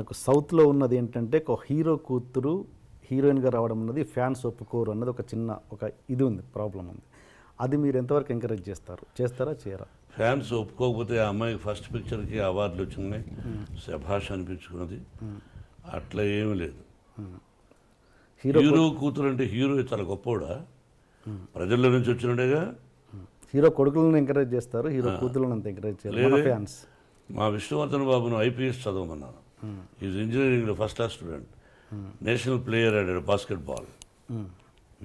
మనకు సౌత్లో ఉన్నది ఏంటంటే ఒక హీరో కూతురు హీరోయిన్గా రావడం అన్నది ఫ్యాన్స్ ఒప్పుకోరు అన్నది ఒక ఇది ఉంది, ప్రాబ్లం ఉంది. అది మీరు ఎంతవరకు ఎంకరేజ్ చేస్తారా చేయరా? ఫ్యాన్స్ ఒప్పుకోకపోతే ఆ అమ్మాయికి ఫస్ట్ పిక్చర్కి అవార్డులు వచ్చినాయి, శభాష్ అనిపించుకున్నది. అట్లా ఏమీ లేదు. హీరో కూతురు అంటే హీరో చాలా గొప్పవాడా? ప్రజల్లో నుంచి వచ్చినట్టుగా. హీరో కొడుకులను ఎంకరేజ్ చేస్తారు, హీరో కూతురులను అంత ఎంకరేజ్ చేయలేదు ఫ్యాన్స్. మా విష్ణువర్ధన్ బాబును ఐపీఎస్ చదవమన్నాను. ఈజ్ ఇంజనీరింగ్లో first class student, national player ఆడాడు బాస్కెట్బాల్.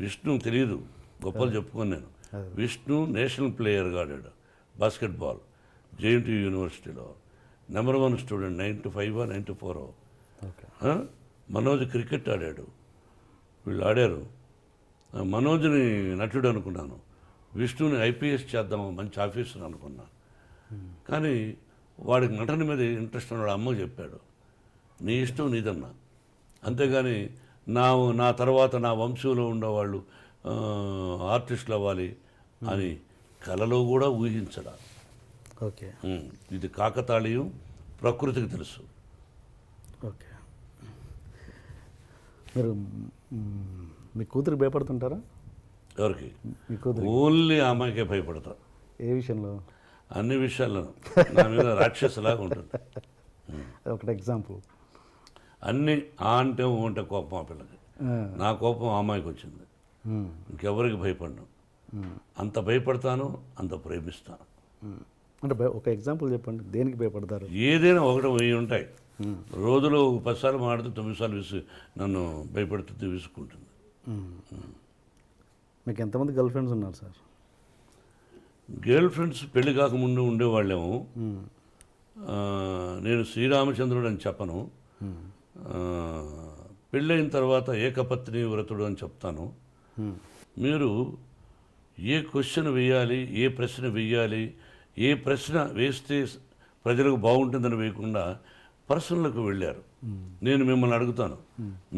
విష్ణు తెలియదు, గొప్పలు చెప్పుకొని నేను. విష్ణు నేషనల్ ప్లేయర్గా ఆడాడు బాస్కెట్బాల్, జేఎన్టీ యూనివర్సిటీలో నెంబర్ 1 స్టూడెంట్, 95 94. మనోజ్ క్రికెట్ ఆడాడు, వీళ్ళు ఆడారు. మనోజ్ని నటుడు అనుకున్నాను, విష్ణుని ఐపీఎస్ చేద్దాం మంచి ఆఫీసర్ అనుకున్నా. కానీ వాడికి నటన మీద ఇంట్రెస్ట్ ఉన్నాడు. అమ్మకు చెప్పాడు, నీ ఇష్టం నీదన్నా, అంతేగాని నా తర్వాత నా వంశంలో ఉండేవాళ్ళు ఆర్టిస్టులు అవ్వాలి అని కలలో కూడా ఊహించడా. ఓకే, ఇది కాకతాళీయం, ప్రకృతికి తెలుసు. ఓకే, మీరు మీ కూతురికి భయపడుతుంటారా? ఎవరికి? మీ కూతురు. ఓన్లీ ఆ అమ్మాయికే భయపడతా. ఏ విషయంలో? అన్ని విషయాల్లో నా మీద రాక్షసులాగా ఉంటుంది. ఒకటి ఎగ్జాంపుల్. అన్నీ ఆ అంటే ఊ అంటే కోపం ఆ పిల్లకి. నా కోపం ఆ అమ్మాయికి వచ్చింది. ఇంకెవరికి భయపడను. అంత భయపడతాను, అంత ప్రేమిస్తాను. అంటే ఒక ఎగ్జాంపుల్ చెప్పండి, దేనికి భయపడతారు? ఏదైనా 1-1000 ఉంటాయి. రోజులో 10 సార్లు మాడితే 9 సార్లు నన్ను భయపడుతుంది, విసుక్కుంటుంది. మీకు ఎంతమంది గర్ల్ ఫ్రెండ్స్ ఉన్నారు సార్? గర్ల్ ఫ్రెండ్స్ పెళ్లి కాకముందు ఉండేవాళ్ళేమో. నేను శ్రీరామచంద్రుడు అని చెప్పను, పెళ్ళైన తర్వాత ఏకపత్ని వ్రతుడు అని చెప్తాను. మీరు ఏ క్వశ్చన్ వేయాలి, ఏ ప్రశ్న వేయాలి, ఏ ప్రశ్న వేస్తే ప్రజలకు బాగుంటుందని వేయకుండా పర్సనల్కు వెళ్ళారు. నేను మిమ్మల్ని అడుగుతాను,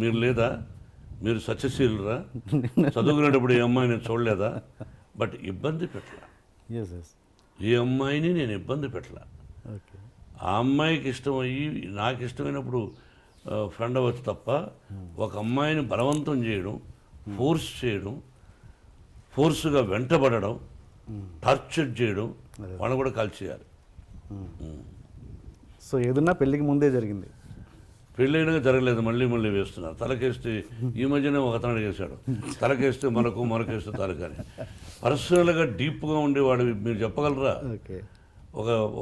మీరు లేదా? మీరు సత్యశీలురా? చదువుకునేటప్పుడు ఏ అమ్మాయిని చూడలేదా? బట్ ఇబ్బంది పెట్టలా, ఏ అమ్మాయిని నేను ఇబ్బంది పెట్టలా. ఆ అమ్మాయికి ఇష్టమయ్యి నాకు ఇష్టమైనప్పుడు ఫ్రెండ్ అవ్వచ్చు తప్ప ఒక అమ్మాయిని బలవంతం చేయడం, ఫోర్స్ చేయడం, ఫోర్స్గా వెంటబడడం, టార్చర్ చేయడం, వాళ్ళని కూడా కాల్చేయాలి. సో ఏదన్నా పెళ్ళికి ముందే జరిగింది? పెళ్ళైనా జరగలేదు, మళ్ళీ వేస్తున్నారు. తలకేస్తే ఈ మధ్యనే ఒక అతను అడిగేశాడు, తలకేస్తే మనకేస్తే తలకని. పర్సనల్గా డీప్గా ఉండేవాడు మీరు చెప్పగలరా?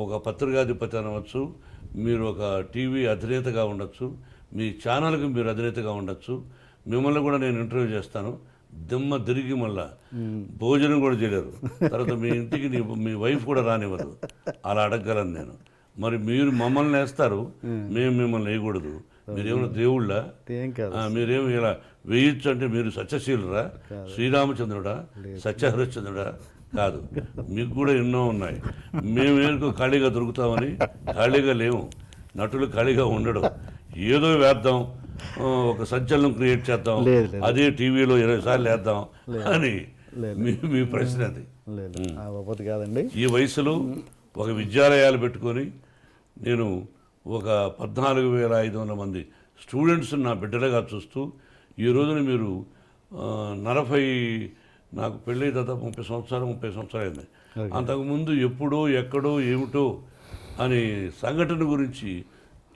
ఒక పత్రికాధిపతి అనవచ్చు, మీరు ఒక టీవీ అధినేతగా ఉండొచ్చు, మీ ఛానల్కి మీరు అధినేతగా ఉండొచ్చు, మిమ్మల్ని కూడా నేను ఇంటర్వ్యూ చేస్తాను. దిమ్మ తిరిగి మళ్ళా భోజనం కూడా చేయలేరు, తర్వాత మీ ఇంటికి మీ వైఫ్ కూడా రానివ్వదు. అలా అడగగలను నేను. మరి మీరు మమ్మల్ని వేస్తారు, మేము మిమ్మల్ని వేయకూడదు. మీరేమైనా దేవుళ్ళా? మీరేమి ఇలా వేయచ్చు అంటే మీరు సత్యశీలురా? శ్రీరామచంద్రుడా? సత్యహరిశ్చంద్రుడా? కాదు, మీకు కూడా ఎన్నో ఉన్నాయి. మేమేందుకు ఖాళీగా దొరుకుతామని? ఖాళీగా లేవు, నటులు ఖాళీగా ఉండడం. ఏదో వేద్దాం, ఒక సంచలనం క్రియేట్ చేద్దాం, అదే టీవీలో 20 సార్లు వేద్దాం అని మీ ప్రశ్న అది. కాదండి, ఈ వయసులో ఒక విద్యాలయాలు పెట్టుకొని నేను ఒక 14,500 మంది స్టూడెంట్స్ నా బిడ్డలుగా చూస్తూ, ఈ రోజున మీరు 40, నాకు పెళ్ళి దాదాపు 30 సంవత్సరాలు అయింది. అంతకుముందు ఎప్పుడో ఎక్కడో ఏమిటో అని సంఘటన గురించి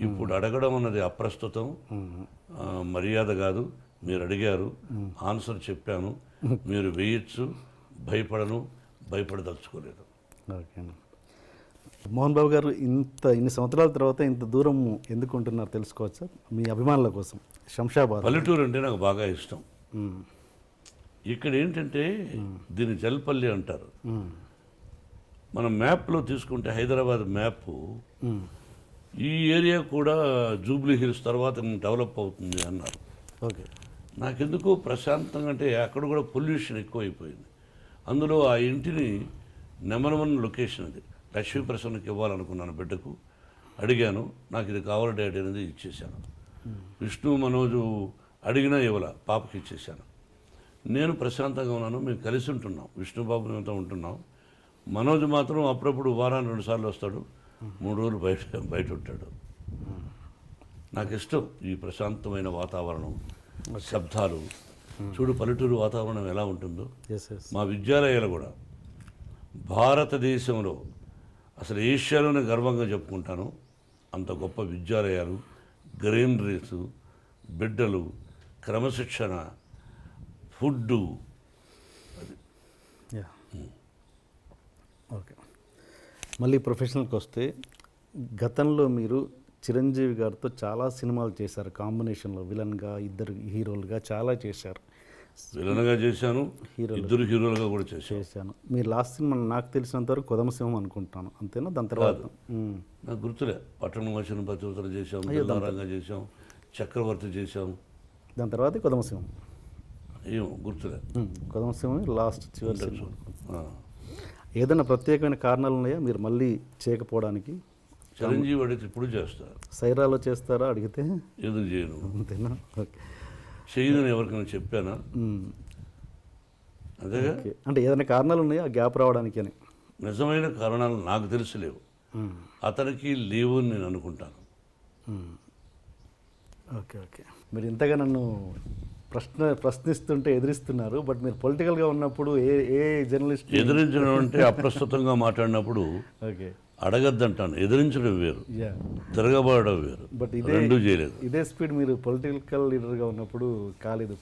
ఇప్పుడు అడగడం అన్నది అప్రస్తుతం, మర్యాద కాదు. మీరు అడిగారు, ఆన్సర్ చెప్పాను. మీరు వేయచ్చు, భయపడదలుచుకోలేదు. ఓకే, మోహన్ బాబు గారు ఇన్ని సంవత్సరాల తర్వాత ఇంత దూరం ఎందుకు ఉంటున్నారు తెలుసుకోవచ్చా? మీ అభిమానుల కోసం. శంషాబాద్ పల్లెటూరు అంటే నాకు బాగా ఇష్టం. ఇక్కడ ఏంటంటే దీన్ని జల్పల్లి అంటారు. మనం మ్యాప్లో తీసుకుంటే హైదరాబాద్ మ్యాప్, ఈ ఏరియా కూడా జూబ్లీ హిల్స్ తర్వాత డెవలప్ అవుతుంది అన్నారు. ఓకే, నాకెందుకో ప్రశాంతంగా, అంటే అక్కడ కూడా పొల్యూషన్ ఎక్కువైపోయింది. అందులో ఆ ఇంటిని నెంబర్ 1 లొకేషన్ అది. లక్ష్మీప్రసన్నకి ఇవ్వాలనుకున్నాను, బిడ్డకు అడిగాను, నాకు ఇది కావాలి డాడీ అనేది ఇచ్చేశాను. విష్ణు మనోజు అడిగినా ఇవ్వాల, పాపకి ఇచ్చేశాను. నేను ప్రశాంతంగా ఉన్నాను, మేము కలిసి ఉంటున్నాం, విష్ణుబాబు మేమంతా ఉంటున్నాం. మనోజ్ మాత్రం అప్పుడప్పుడు వారానికి 2 సార్లు వస్తాడు, 3 రోజులు బయట ఉంటాడు. నాకు ఇష్టం ఈ ప్రశాంతమైన వాతావరణం, శబ్దాలు. చూడు పల్లెటూరు వాతావరణం ఎలా ఉంటుందో. ఎస్ ఎస్ మా విద్యాలయాలు కూడా భారతదేశంలో అసలు ఏషియాలోనే గర్వంగా చెప్పుకుంటాను. అంత గొప్ప విద్యాలయాలు, గ్రీనరీస్, బిడ్డలు, క్రమశిక్షణ, ఫుడ్డు. Yeah okay. మళ్ళీ ప్రొఫెషనల్కి వస్తే, గతంలో మీరు చిరంజీవి గారితో చాలా సినిమాలు చేశారు కాంబినేషన్లో, విలన్గా, ఇద్దరు హీరోలుగా చాలా చేశారు. విలన్గా చేశాను, ఇద్దరు హీరోలుగా కూడా చేశాను. మీరు లాస్ట్ సినిమా నాకు తెలిసినంత వరకు కొదమసింహం అనుకుంటాను, అంతేనా? దాని తర్వాత నాకు గుర్తులే. పట్టణం వచ్చిన పతివతలు చేశాం, దిల్లారంగా చేశాం, చక్రవర్తి చేశాం. దాని తర్వాత కొదమసింహం. ఏమో గుర్తులే. కొదమసింహం లాస్ట్ చివరి సినిమా. ఏదైనా ప్రత్యేకమైన కారణాలు ఉన్నాయా మీరు మళ్ళీ చేయకపోవడానికి? చిరంజీవి అడిగితే ఇప్పుడు చేస్తారు. సైరాలో చేస్తారా అడిగితే? ఎందుకు చేయను? అంతేనా? ఓకే. చేయదని ఎవరికైనా చెప్పానా? అంతేగా. అంటే ఏదైనా కారణాలు ఉన్నాయా ఆ గ్యాప్ రావడానికి అని? నిజమైన కారణాలు నాకు తెలిసి లేవు, అతనికి లేవు అని నేను అనుకుంటాను. Okay okay. మీరు ఇంతగా నన్ను ప్రశ్నిస్తుంటే ఎదిరిస్తున్నారు. బట్ మీరు పొలిటికల్గా ఉన్నప్పుడు ఏ జర్నలిస్ట్ ఎదిరించడం అంటే అప్రస్తుతంగా మాట్లాడినప్పుడు ఓకే అడగద్దంటాను. ఎదిరించడం వేరు, యా. తిరగబడడం వేరు. బట్ రెండూ చేయలేదు. ఇదే స్పీడ్ మీరు పొలిటికల్ లీడర్గా ఉన్నప్పుడు కాలేదు.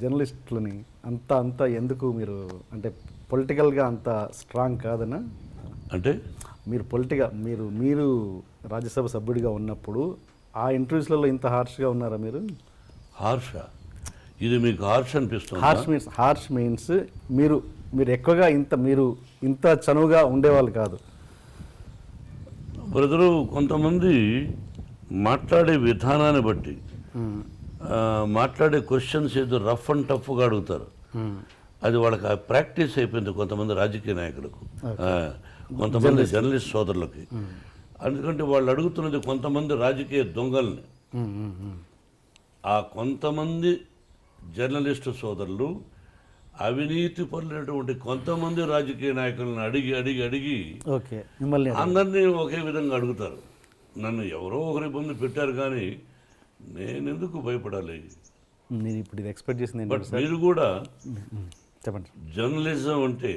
జర్నలిస్టులని అంత ఎందుకు మీరు అంటే పొలిటికల్గా అంత స్ట్రాంగ్ కాదనా? అంటే మీరు మీరు రాజ్యసభ సభ్యుడిగా ఉన్నప్పుడు ఆ ఇంటర్వ్యూస్లలో ఇంత హార్ష్గా ఉన్నారా మీరు? హార్ష ఇది మీకు హార్ష్ అనిపిస్తుంది? హార్ష్ మీన్స్ మీరు ఎక్కువగా ఇంత చనువుగా ఉండేవాళ్ళు కాదు. బ్రదరు, కొంతమంది మాట్లాడే విధానాన్ని బట్టి మాట్లాడే క్వశ్చన్స్ ఏదో రఫ్ అండ్ టఫ్గా అడుగుతారు. అది వాళ్ళకి ప్రాక్టీస్ అయిపోయింది కొంతమంది రాజకీయ నాయకులకు, కొంతమంది జర్నలిస్ట్ సోదరులకి. ఎందుకంటే వాళ్ళు అడుగుతున్నది కొంతమంది రాజకీయ దొంగల్ని. ఆ కొంతమంది జర్నలిస్టు సోదరులు అవినీతి పరులైనటువంటి కొంతమంది రాజకీయ నాయకులను అడిగి ఓకే మిమ్మల్ని అందరినీ ఒకే విధంగా అడుగుతారు. నన్ను ఎవరో ఒకరి ఇబ్బంది పెట్టారు, కానీ నేనెందుకు భయపడాలి? మీరు ఇప్పుడు ఇది ఎక్స్పెక్ట్ చేసింది బట్ మీరు కూడా చెప్పండి. జర్నలిజం అంటే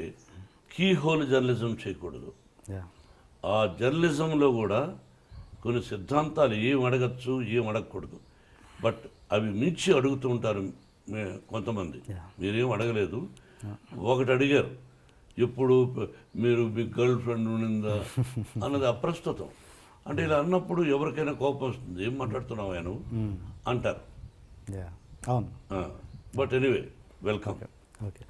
కీ హోల్ జర్నలిజం చేయకూడదు. ఆ జర్నలిజంలో కూడా కొన్ని సిద్ధాంతాలు ఏం అడగచ్చు, ఏం అడగకూడదు. బట్ అవి మించి అడుగుతూ ఉంటారు కొంతమంది. మీరేం అడగలేదు, ఒకటి అడిగారు, ఎప్పుడు మీరు మీ గర్ల్ ఫ్రెండ్ ఉండిందా అన్నది అప్రస్తుతం. అంటే ఇలా అన్నప్పుడు ఎవరికైనా కోపం వస్తుంది. ఏం మాట్లాడుతున్నావు నువ్వు అంటారు. అవును. But anyway, welcome. ఓకే.